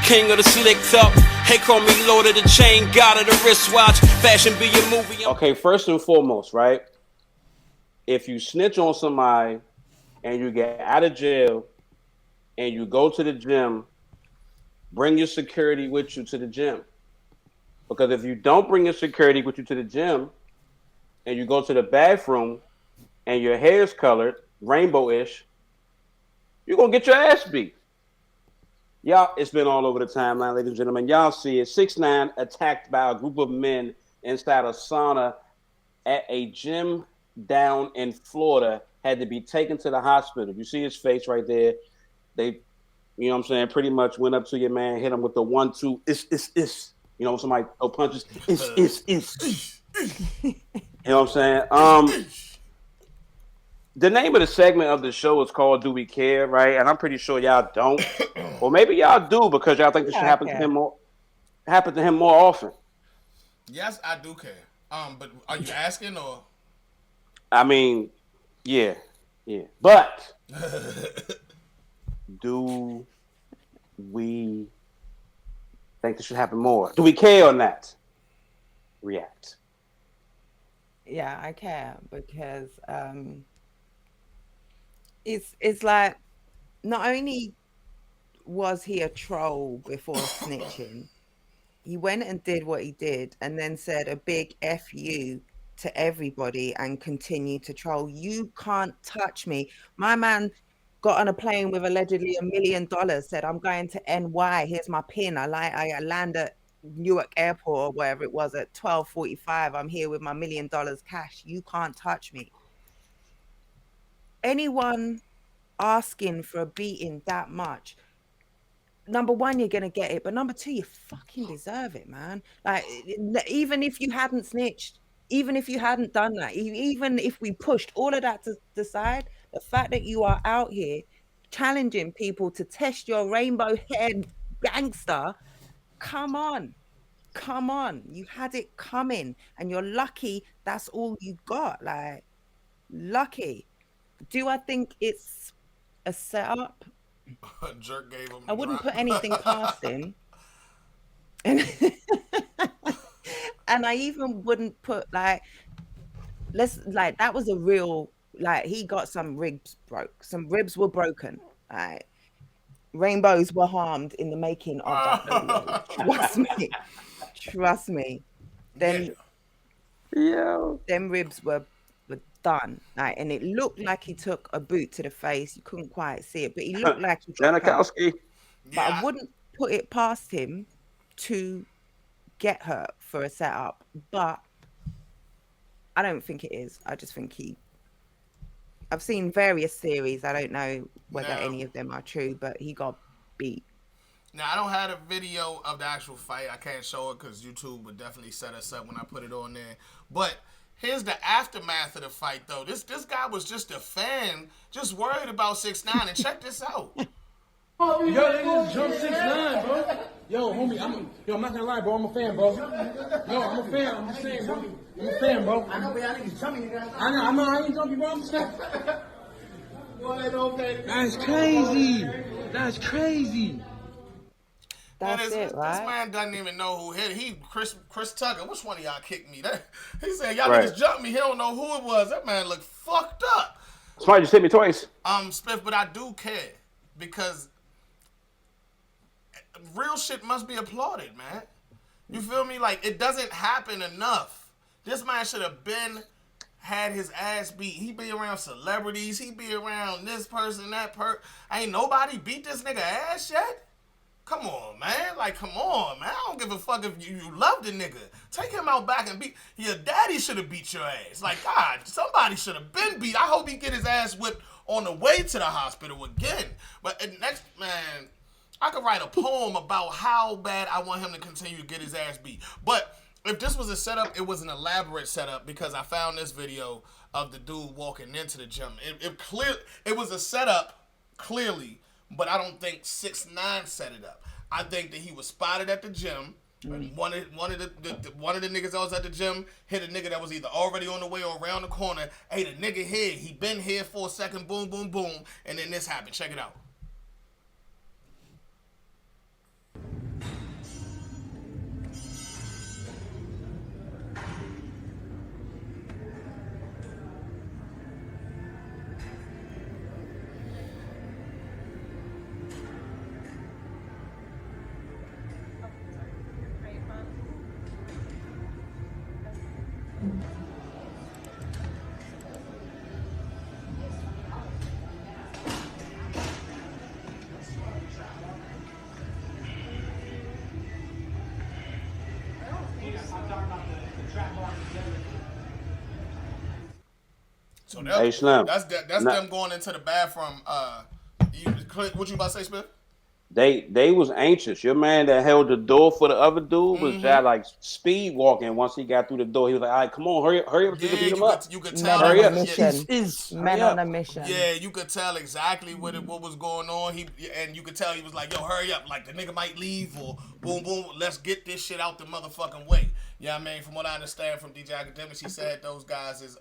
King of the slick talk. Hey, call me Lord of the Chain, God of the wristwatch. Fashion be your movie. Okay, first and foremost, right? If you snitch on somebody and you get out of jail and you go to the gym, bring your security with you to the gym. Because if you don't bring your security with you to the gym and you go to the bathroom and your hair's colored, rainbow-ish, you're going to get your ass beat. Y'all, it's been all over the timeline, ladies and gentlemen. Y'all see it. 6ix9ine attacked by a group of men inside a sauna at a gym down in Florida, had to be taken to the hospital. You see his face right there. They, you know what I'm saying, pretty much went up to your man, hit him with the 1-2, it's. You know, when somebody throw punches, it's. You know what I'm saying? The name of the segment of the show is called Do We Care, right? And I'm pretty sure y'all don't. Or maybe y'all do because y'all think this should happen to him more often. Yes, I do care. But are you asking or? I mean, yeah. But do we think this should happen more? Do we care or not? React. Yeah, I care because it's like not only was he a troll before snitching, he went and did what he did and then said a big F you to everybody and continued to troll. You can't touch me. My man got on a plane with allegedly $1 million, said, I'm going to NY. Here's my pin. I land at Newark Airport or wherever it was at 12:45. I'm here with my $1 million cash. You can't touch me. Anyone asking for a beating that much, number one, you're gonna get it, but number two, you fucking deserve it, man. Like, even if you hadn't snitched, even if you hadn't done that, even if we pushed all of that to the side, the fact that you are out here challenging people to test your rainbow haired gangster, come on, you had it coming, and you're lucky that's all you got. Like, lucky. Do I think it's a setup? Jerk gave him. I wouldn't put anything past him. And I even wouldn't put that was a real, he got some ribs broke. Some ribs were broken. Rainbows were harmed in the making of that video. Trust me. Them ribs were done. And it looked like he took a boot to the face. You couldn't quite see it, but he looked like he got hurt. But I wouldn't put it past him to get hurt for a setup. But I don't think it is. I just think I've seen various theories. I don't know whether any of them are true, but he got beat. Now, I don't have a video of the actual fight. I can't show it because YouTube would definitely set us up when I put it on there. But here's the aftermath of the fight, though. This guy was just a fan, just worried about 6ix9ine. And check this out. Yo, they just jumped 6ix9ine, bro. Yo, homie, I'm not gonna lie, bro. I'm a fan, bro. Yo, I'm a fan. I'm just saying, bro. I'm a fan, bro. I know, but y'all niggas jumping, guys. I know, I ain't jumping, bro. I'm just saying. That's crazy. That's crazy. That's it, right? This man doesn't even know who hit. Chris Tucker. Which one of y'all kicked me? He said y'all niggas jumped me. He don't know who it was. That man looked fucked up. Somebody just hit me twice. Spiff, but I do care because real shit must be applauded, man. You feel me? Like, it doesn't happen enough. This man should have had his ass beat. He be around celebrities. He be around this person, that Ain't nobody beat this nigga ass yet? Come on, man. Like, come on, man. I don't give a fuck if you love the nigga. Take him out back and beat. Your daddy should have beat your ass. Like, God, somebody should have been beat. I hope he get his ass whipped on the way to the hospital again. But next, man, I could write a poem about how bad I want him to continue to get his ass beat. But if this was a setup, it was an elaborate setup because I found this video of the dude walking into the gym. It was a setup, clearly. But I don't think 6ix9ine set it up. I think that he was spotted at the gym. And one of the niggas that was at the gym hit a nigga that was either already on the way or around the corner. Hey, the nigga here, he been here for a second, boom, boom, boom, and then this happened. Check it out. So Hey, Slim. that's Nah, them going into the bathroom. What you about to say, Smith? they was anxious. Your man that held the door for the other dude was just like speed walking. Once he got through the door, he was like, "All right, come on, hurry up, so you Yeah, can beat him up. you could tell Men that on Hurry a up, was mission. hurry Men on a up." mission. yeah, you could tell exactly what was going on. And you could tell he was like, "Yo, hurry up! Like the nigga might leave or boom, boom. Let's get this shit out the motherfucking way." Yeah, I mean, from what I understand from DJ Academics, he said those guys is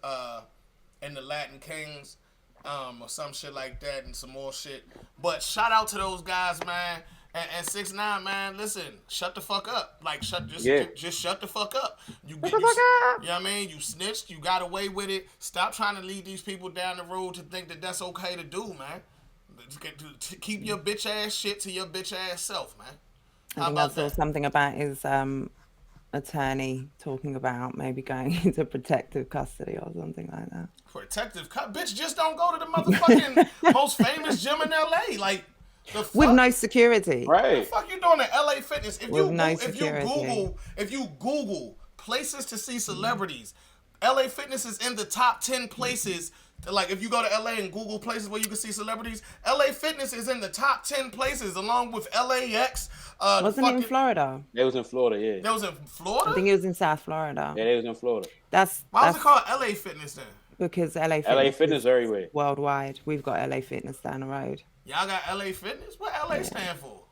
in the Latin Kings, or some shit like that, and some more shit. But shout out to those guys, man. And 6ix9ine, man, listen, shut the fuck up. Like, just shut the fuck up. You know what I mean? You snitched, you got away with it. Stop trying to lead these people down the road to think that that's okay to do, man. Keep your bitch ass shit to your bitch ass self, man. I think I saw something about his attorney talking about maybe going into protective custody or something like that. Protective bitch, just don't go to the motherfucking most famous gym in LA. Like, the fuck? With no security. Right. The fuck you doing at LA Fitness? If you Google places to see celebrities, LA Fitness is in the top 10 places. Like if you go to LA and Google places where you can see celebrities, LA Fitness is in the top 10 places along with LAX. Wasn't it in Florida? They was in Florida, yeah. That was in Florida? I think it was in South Florida. Yeah, they was in Florida. Why was it called LA Fitness then? Because LA Fitness is everywhere. Worldwide. We've got LA Fitness down the road. Y'all got LA Fitness? What LA stand for?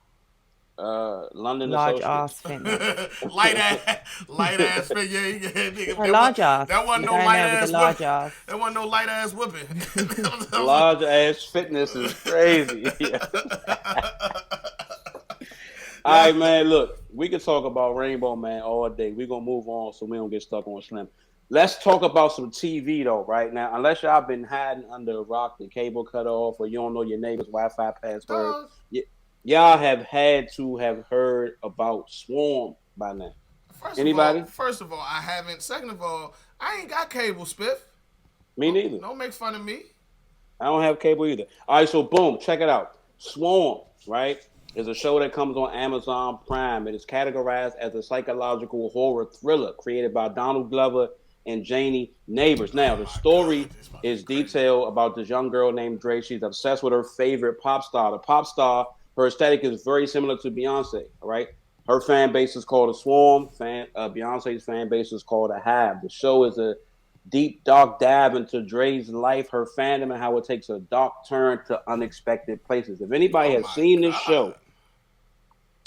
London Large Associates. ass fitness. light ass fit. Yeah, nigga. Large ass. That wasn't no Going light there with ass the large whipping. ass. That wasn't no light ass whipping. Large ass fitness is crazy. All right, man. Look, we can talk about Rainbow Man all day. We're gonna move on so we don't get stuck on Slim. Let's talk about some TV though, right now. Unless y'all been hiding under a rock, the cable cut off, or you don't know your neighbor's Wi-Fi password, y'all have had to have heard about Swarm by now. Anybody? First of all, I haven't. Second of all, I ain't got cable, Spiff. Me neither. Don't make fun of me. I don't have cable either. All right, so boom, check it out. Swarm, right, is a show that comes on Amazon Prime. It is categorized as a psychological horror thriller created by Donald Glover and Janie Neighbors. Now, the story is detailed about this young girl named Dre. She's obsessed with her favorite pop star. The pop star, her aesthetic is very similar to Beyonce, all right? Her fan base is called a Swarm. Beyonce's fan base is called a Hive. The show is a deep, dark dive into Dre's life, her fandom, and how it takes a dark turn to unexpected places. If anybody has seen this show,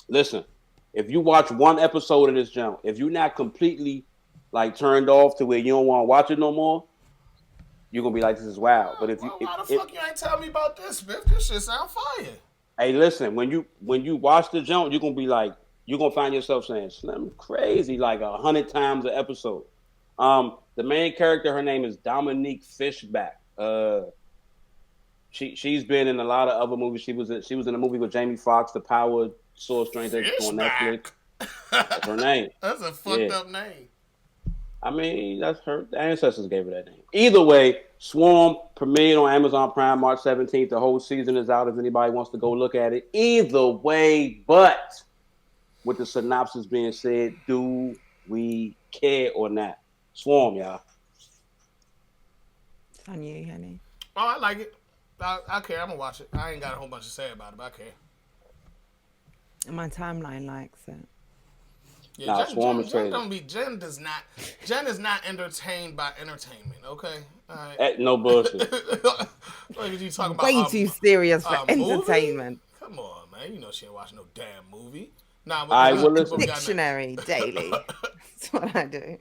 listen, if you watch one episode of this channel, if you're not completely like turned off to where you don't want to watch it no more, you're gonna be like, this is wild. But if you why the fuck you ain't tell me about this, Spiff? This shit sound fire. Hey, listen, when you watch the jump, you're gonna be like, you're gonna find yourself saying Slim crazy like 100 times an episode. The main character, her name is Dominique Fishback. She's been in a lot of other movies. She was in a movie with Jamie Foxx, The Power, Source Strength on Netflix. That's her name. That's a fucked up name. I mean, that's her. The ancestors gave her that name. Either way, Swarm premiered on Amazon Prime March 17th. The whole season is out if anybody wants to go look at it. Either way, but with the synopsis being said, do we care or not? Swarm, y'all. It's on you, honey. Oh, I like it. I care. I'm gonna watch it. I ain't got a whole bunch to say about it, but I care. And my timeline likes it. Yeah, Swarm is crazy. Jen is not entertained by entertainment. Okay, all right. No bullshit. What you talking about? Way too serious for movie? entertainment. Come on, man. You know she ain't watching no damn movie. Nah, Dictionary daily. That's what I do.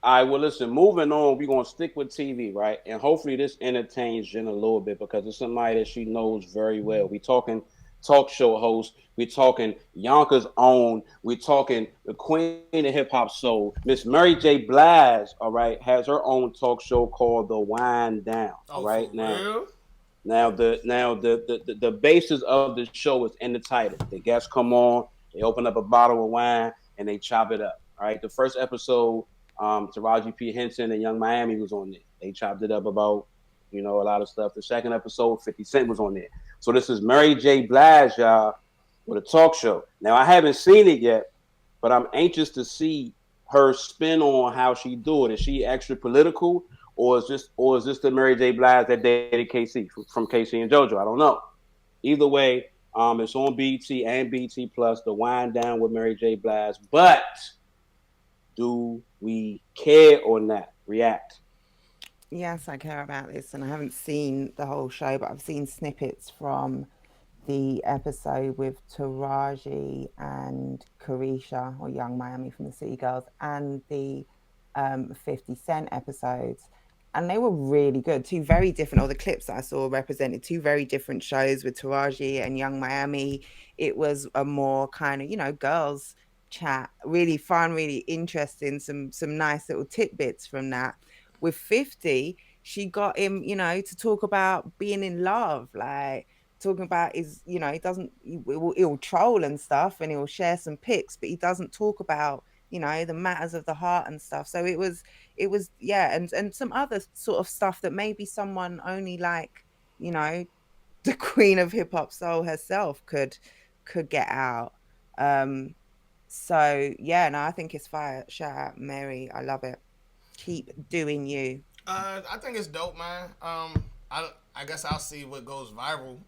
All right, well, listen, moving on, we're going to stick with TV, right? And hopefully this entertains Jen a little bit because it's somebody that she knows very well. We talking talk show host. We're talking Yonkers' own. We're talking the queen of hip-hop soul. Miss Mary J. Blige, all right, has her own talk show called The Wind Down, all right? Now the basis of the show is in the title. The guests come on, they open up a bottle of wine, and they chop it up, all right? The first episode, Taraji P. Henson and Young Miami was on there. They chopped it up about, a lot of stuff. The second episode, 50 Cent was on there. So this is Mary J. Blige, y'all, with a talk show. Now, I haven't seen it yet, but I'm anxious to see her spin on how she do it. Is she extra political, or is this the Mary J. Blige that dated Casey from Casey and JoJo? I don't know. Either way, it's on BT and BT Plus. The Wind Down with Mary J. Blige. But do we care or not? React. Yes, I care about this, and I haven't seen the whole show, but I've seen snippets from the episode with Taraji and Carisha, or Young Miami from the City Girls, and the 50 Cent episodes. And they were really good. Two very different, or the clips that I saw represented two very different shows with Taraji and Young Miami. It was a more kind of, girls chat, really fun, really interesting, some nice little tidbits from that. With 50, she got him, to talk about being in love, like talking about his, he doesn't, he'll troll and stuff, and he'll share some pics, but he doesn't talk about, the matters of the heart and stuff. So it was, yeah, and some other sort of stuff that maybe someone only like, the queen of hip hop soul herself could get out. So yeah, no, I think it's fire. Shout out Mary, I love it. Keep doing you. I think it's dope, man. I guess I'll see what goes viral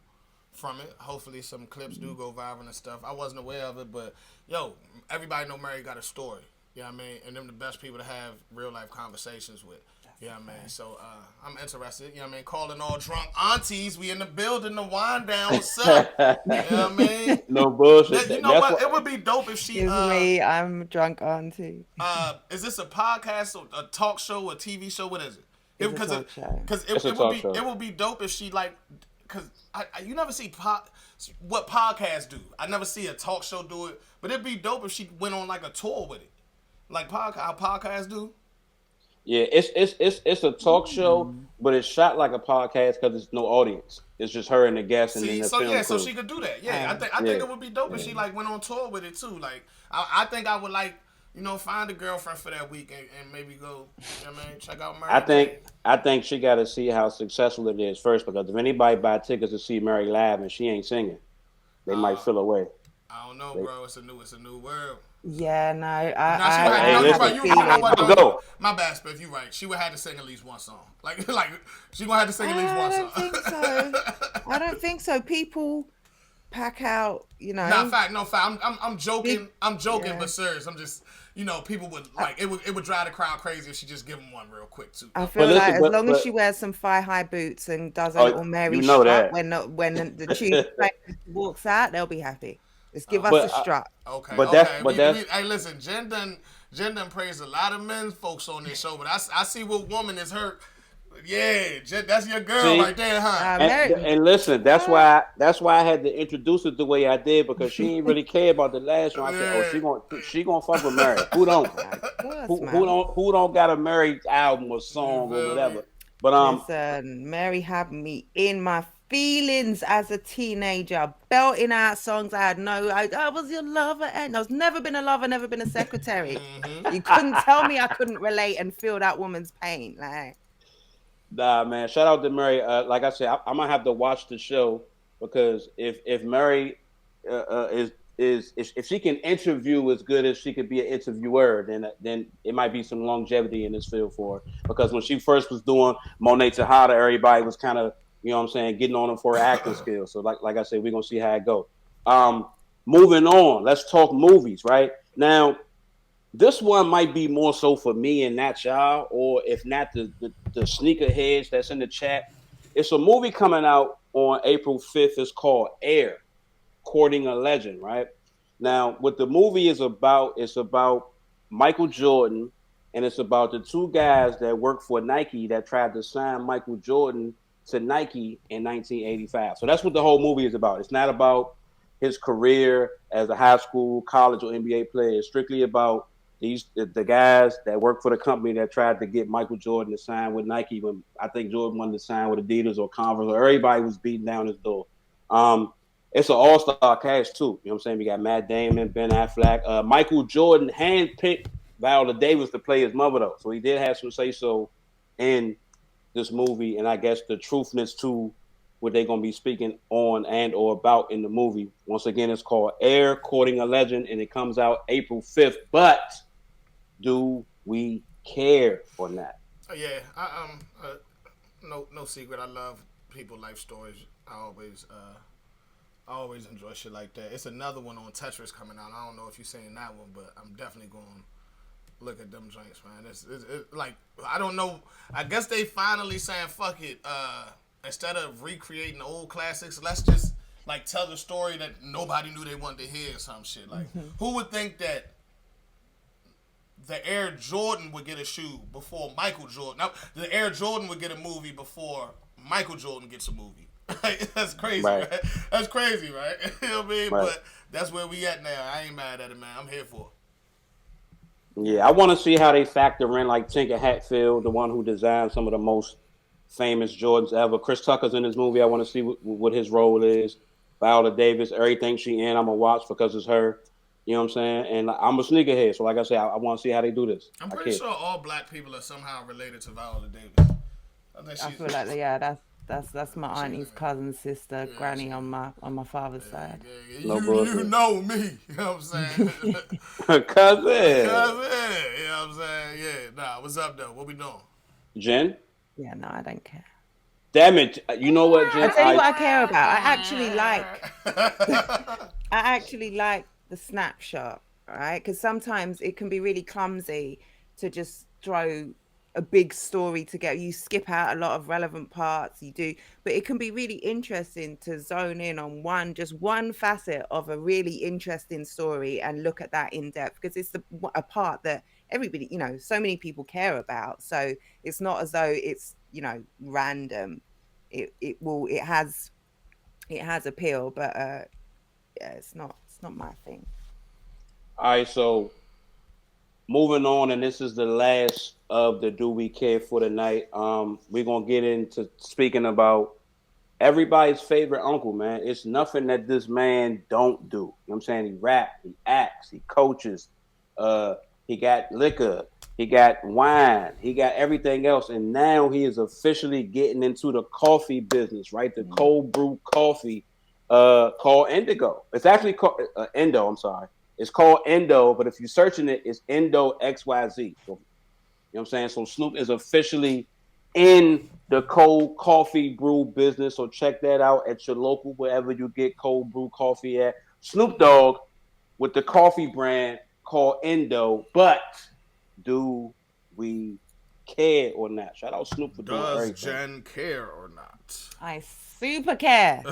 from it. Hopefully, some clips do go viral and stuff. I wasn't aware of it, but yo, everybody know Mary got a story. You know what I mean? And them the best people to have real life conversations with. You know what I mean? So I'm interested. You know what I mean? Calling all drunk aunties. We in the building. The Wind Down. What's up? You know what I mean? No bullshit. You know what? It would be dope if she. Excuse me, I'm drunk auntie. Is this a podcast, or a talk show, a TV show? What is it? Because it would be dope if she like, because you never see what podcasts do. I never see a talk show do it, but it'd be dope if she went on like a tour with it, like how podcasts do. Yeah, it's a talk show, but it's shot like a podcast because there's no audience. It's just her and the guests and then the film crew. So she could do that. Yeah, I think it would be dope if she like went on tour with it too. Like I think I would like, find a girlfriend for that week and maybe go, check out Mary. I think she got to see how successful it is first, because if anybody buy tickets to see Mary live and she ain't singing, they might feel away. I don't know, bro. It's a new world. Yeah, no, my bad, Spiff. You right. She would have to sing at least one song. Like she gonna have to sing at least one song. I don't think so. I don't think so. People pack out, No fact. I'm joking. I'm joking, but serious. I'm just, people would like it would drive the crowd crazy if she just give them one real quick too. I feel as long as she wears some thigh-high boots and does a little Mary strut when the tube walks out, they'll be happy. Just give us a strut. Okay. But hey, listen, Jen done praised a lot of men folks on this show, but I see what woman is hurt. Yeah, Jen, that's your girl right there, huh? And listen, that's why I had to introduce it the way I did, because she ain't really care about the last one. I said, she gonna fuck with Mary. Who don't? Who don't got a Mary album or song or whatever? But listen, Mary had me in my feelings as a teenager, belting out songs I was your lover, and I was never been a lover, never been a secretary. You couldn't tell me I couldn't relate and feel that woman's pain. Like, nah, man. Shout out to Mary. Like I said, I'm gonna have to watch the show, because if Mary if she can interview as good as she could be an interviewer, then it might be some longevity in this field for her. Because when she first was doing Monet Tejada, everybody was kind of, getting on her for her acting skills. So like I said, we're going to see how it goes. Moving on, let's talk movies, right? Now, this one might be more so for me and not y'all, or if not the sneakerheads that's in the chat. It's a movie coming out on April 5th. It's called Air, Courting a Legend, right? Now, what the movie is about, it's about Michael Jordan, and it's about the two guys that work for Nike that tried to sign Michael Jordan to Nike in 1985. So that's what the whole movie is about. It's not about his career as a high school, college, or NBA player. It's strictly about the guys that work for the company that tried to get Michael Jordan to sign with Nike when I think Jordan wanted to sign with Adidas or Converse, or everybody was beating down his door. It's an all-star cast too. You know what I'm saying? We got Matt Damon, Ben Affleck. Michael Jordan handpicked Viola Davis to play his mother, though. So he did have some say-so in this movie, and I guess the truthness to what they're going to be speaking on and or about in the movie. Once again, it's called Air, Courting a Legend, and it comes out April 5th. But do we care or not? Yeah, no secret. I love people life stories. I always enjoy shit like that. It's another one on Tetris coming out. I don't know if you've seen that one, but I'm definitely going to look at them joints, man. It's like, I don't know. I guess they finally saying, fuck it. Instead of recreating the old classics, let's just like tell the story that nobody knew they wanted to hear or some shit. Like, who would think that the Air Jordan would get a shoe before Michael Jordan? Now, the Air Jordan would get a movie before Michael Jordan gets a movie. That's crazy, right? That's crazy, right? You know what I mean? Right. But that's where we at now. I ain't mad at it, man. I'm here for it. Yeah, I want to see how they factor in like Tinker Hatfield, the one who designed some of the most famous Jordans ever. Chris Tucker's in this movie. I want to see what his role is. Viola Davis, everything she in, I'm going to watch because it's her. You know what I'm saying? And I'm a sneakerhead, so like I said, I want to see how they do this. I'm pretty sure all black people are somehow related to Viola Davis. I feel like, yeah, that's my auntie's cousin, sister, granny on my father's side. You know me, you know what I'm saying? Cousin. You know what I'm saying? Yeah, nah, what's up though? What we doing? Jen? Yeah, no, I don't care. Damn it! You know what, Jen? I tell you what I care about. I actually like the snapshot, right? Because sometimes it can be really clumsy to just throw a big story together. You skip out a lot of relevant parts, you do, but it can be really interesting to zone in on just one facet of a really interesting story and look at that in depth, because it's a part that everybody, so many people care about. So it's not as though it's, random. It has appeal, but yeah, it's not my thing. All right, so moving on, and this is the last of the Do We Care for tonight. We're gonna get into speaking about everybody's favorite uncle, man. It's nothing that this man don't do. You know what I'm saying? He rap, he acts, he coaches, he got liquor, he got wine, he got everything else, and now he is officially getting into the coffee business, right? The cold brew coffee called Indigo. It's actually called Indo, I'm sorry. It's called Indo, but if you're searching it, it's Indo XYZ. So, you know what I'm saying? So Snoop is officially in the cold coffee brew business. So check that out at your local, wherever you get cold brew coffee at. Snoop Dogg with the coffee brand called Indo. But do we care or not? Shout out Snoop for doing everything. Does Jen care or not? I super care.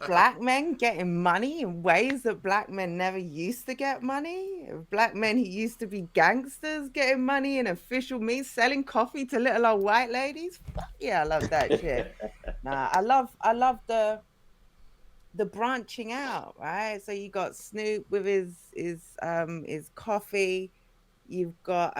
Black men getting money in ways that black men never used to get money. Black men who used to be gangsters getting money in official means, selling coffee to little old white ladies. Fuck yeah, I love that shit. Nah, I love the branching out, right? So you got Snoop with his coffee. You've got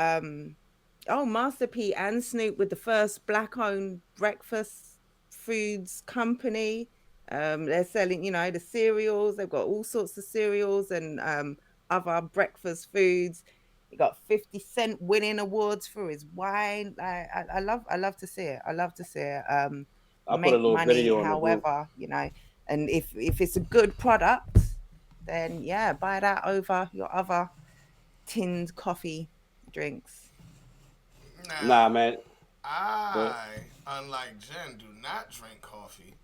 Master P and Snoop with the first black-owned breakfast foods company. They're selling, the cereals. They've got all sorts of cereals and other breakfast foods. You got 50 Cent winning awards for his wine. I love to see it. I love to see it. I'll put a little video on however, and if it's a good product, then yeah, buy that over your other tinned coffee drinks. Nah, man. I, unlike Jen, do not drink coffee.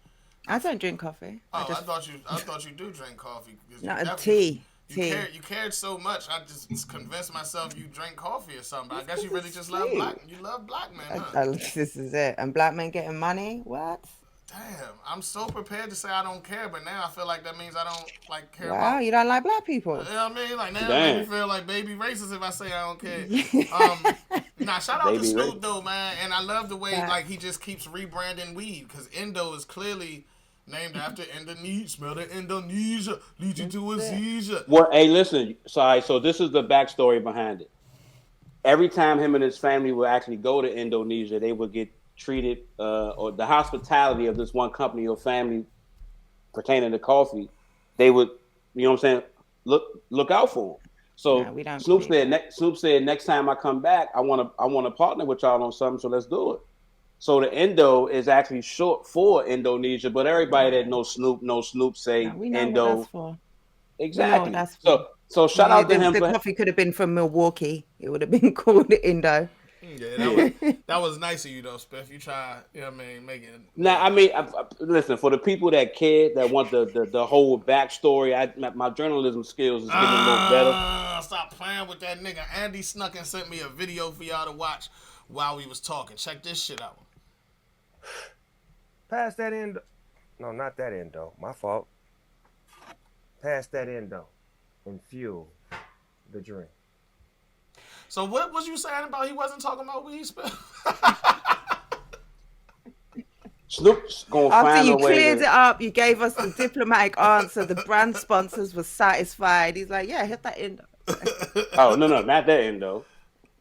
I don't drink coffee. Oh, I thought you do drink coffee. No, tea. You cared so much. I just convinced myself you drink coffee or something. But I guess you really just love black. You love black men, huh? This is it. And black men getting money? What? Damn, I'm so prepared to say I don't care, but now I feel like that means I don't care. Wow, you don't like black people? You know what I mean? Like now it makes me feel like baby racist if I say I don't care. Shout out to Snoop though, man, and I love the way like he just keeps rebranding weed, because Indo is clearly named after Indonesia. Smell the Indonesia, lead you to Asia. Well, hey, listen, so this is the backstory behind it. Every time him and his family would actually go to Indonesia, they would get treated, or the hospitality of this one company or family pertaining to coffee, they would, you know what I'm saying, look out for them. So Snoop said next time I come back, I want to partner with y'all on something, so let's do it. So the Indo is actually short for Indonesia, but everybody that knows Snoop say we know Indo. what that's for. Exactly. That's so So shout out to him The for. coffee could have been from Milwaukee. It would have been called Indo. Yeah, that was nice of you though, Spiff. You try, you know what I mean, make it. Now, I mean, listen, for the people that care, that want the whole backstory, my journalism skills is getting a little better. Stop playing with that nigga. Andy snuck and sent me a video for y'all to watch while we was talking. Check this shit out. Pass that endo. No, not that endo. My fault. Pass that endo and fuel the drink. So what was you saying about he wasn't talking about weed, Spiff? Snoop's gonna find After you a way cleared it up, you gave us the diplomatic answer. The brand sponsors were satisfied. He's like, yeah, hit that Indo. Oh no, not that endo.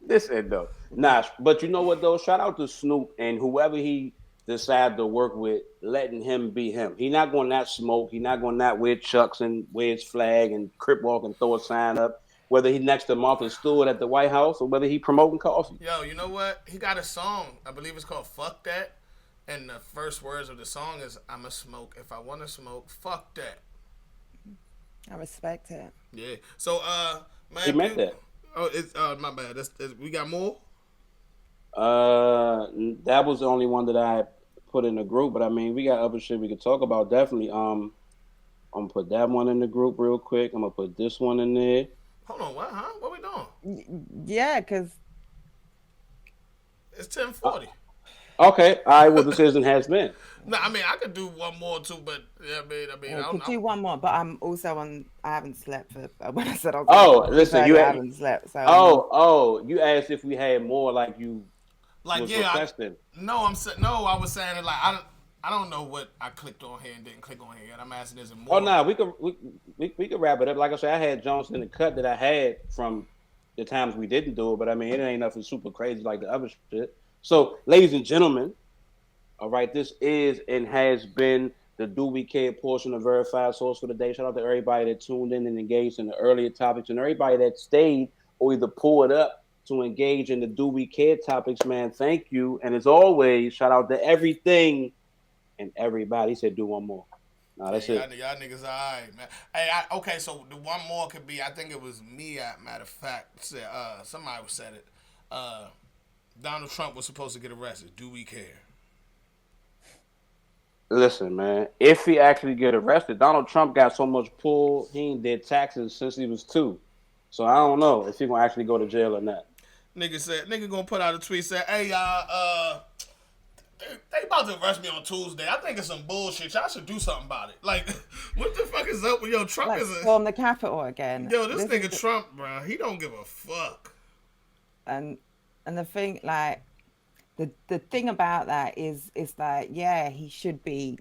This endo. Nah, but you know what though? Shout out to Snoop and whoever he decided to work with, letting him be him. He not going to not smoke. He not going to not wear chucks and wear his flag and crip walk and throw a sign up. Whether he next to Martha Stewart at the White House or whether he promoting coffee. Yo, you know what? He got a song. I believe it's called "Fuck That," and the first words of the song is "I'ma smoke if I want to smoke. Fuck that." I respect it. Yeah. So, man, He meant that. Oh, it's my bad. We got more. That was the only one that I put in the group, but I mean, we got other shit we could talk about. Definitely. I'm gonna put that one in the group real quick. I'm gonna put this one in there. Hold on, what? Huh? What we doing? Yeah, because It's 10:40. Okay, all right. Well, the decision has been. No, I mean I could do one more too, but yeah, I mean, I could don't do know. one more, but I'm also on. I haven't slept for when I said I was. Oh, listen, I you haven't slept. So you asked if we had more, like you Like was yeah, requesting. I was saying it like I don't know what I clicked on here and didn't click on here. And I'm asking is it more? Oh no, we could wrap it up. Like I said, I had Jones in the cut that I had from the times we didn't do it, but I mean it ain't nothing super crazy like the other shit. So, ladies and gentlemen, all right, this is and has been the Do We Care portion of Verified Source for the day. Shout out to everybody that tuned in and engaged in the earlier topics and everybody that stayed or either pulled up to engage in the Do We Care topics, man. Thank you. And as always, shout out to everything and everybody. He said do one more. No, that's it. Y'all niggas all right, man. Hey, okay, so the one more could be, I think it was me, matter of fact, said, somebody said it. Donald Trump was supposed to get arrested. Do we care? Listen, man, if he actually get arrested, Donald Trump got so much pull, he ain't did taxes since he was 2. So I don't know if he gonna actually go to jail or not. Nigga gonna put out a tweet saying, hey, y'all, they about to arrest me on Tuesday. I think it's some bullshit. Y'all should do something about it. Like, what the fuck is up with Trump? let's storm the Capitol again. Yo, this nigga Trump, bro, he don't give a fuck. And the thing, like, the thing about that is that, yeah, he should be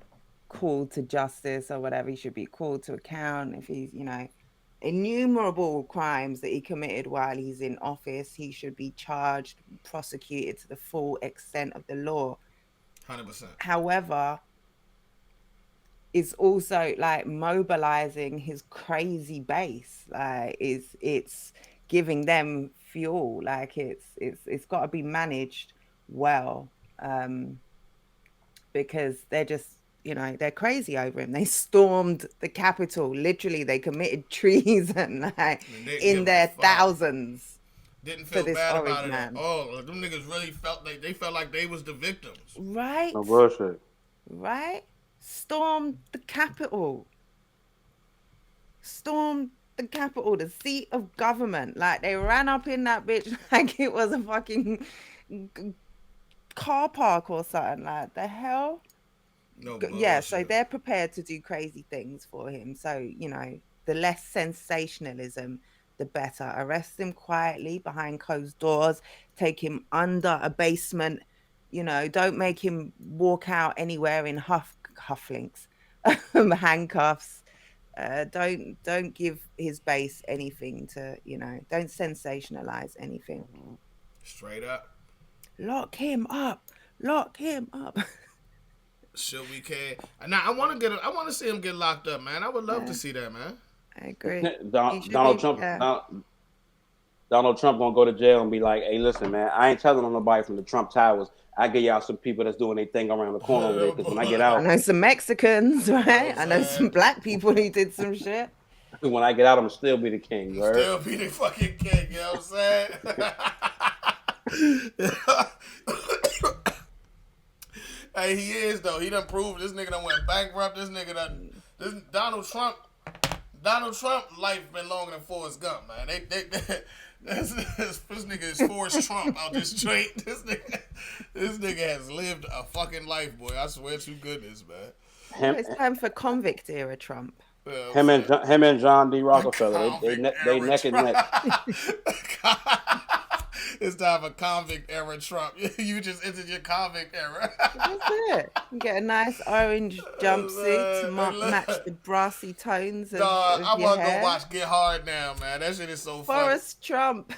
called to justice or whatever. He should be called to account if he's, innumerable crimes that he committed while he's in office. He should be charged, prosecuted to the full extent of the law. 100%. However, it's also like mobilizing his crazy base. Like it's giving them fuel. Like it's got to be managed well, because they're just they're crazy over him. They stormed the Capitol. Literally, they committed treason in their thousands. Didn't feel for this bad orange about it man. at all. Them niggas really felt like they was the victims. Right? No bullshit. Right? Stormed the Capitol. Stormed the Capitol, the seat of government. Like, they ran up in that bitch like it was a fucking car park or something. Like, the hell? No Yeah, so bullshit. they're prepared to do crazy things for him. So, the less sensationalism, the better. Arrest him quietly behind closed doors. Take him under a basement. Don't make him walk out anywhere in cufflinks, handcuffs. Don't give his base anything to, don't sensationalize anything. Straight up. Lock him up. Lock him up. Should we care? Now I want to see him get locked up, man. I would love to see that, man. I agree. Donald Trump. Donald Trump gonna go to jail and be like, "Hey, listen, man, I ain't telling on nobody from the Trump Towers. I get y'all some people that's doing their thing around the corner over there. Because when I get I out, know some Mexicans, right? I know some black people who did some shit. When I get out, I'm still be the king. You heard? Still be the fucking king. You know what I'm saying? Hey, he is though. He done proved this nigga done went bankrupt. This nigga done. This Donald Trump life been longer than Forrest Gump, man. This nigga is Forrest Trump out this straight. This nigga has lived a fucking life, boy. I swear to goodness, man. It's time for convict era Trump. Him and John D. Rockefeller, they neck and neck. It's time for convict era Trump. You just entered your convict era. That's it. You get a nice orange jumpsuit to match the brassy tones of, I want to hair. go watch Get Hard now, man. That shit is so funny. Forrest Trump.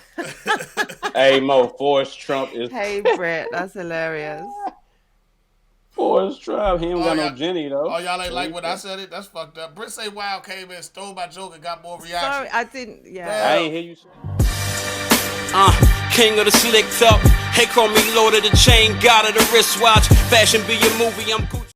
Hey Mo, Forrest Trump is. Hey Britt, that's hilarious. Forrest Trump, he ain't got no Jenny though. Oh, y'all ain't like when I said it? That's fucked up. Britt say Wild came in, stole my joke, and got more reaction. Sorry, I didn't. Yeah. I ain't hear you. King of the slick talk. Hey, call me Lord of the Chain, God of the wristwatch. Fashion be your movie, I'm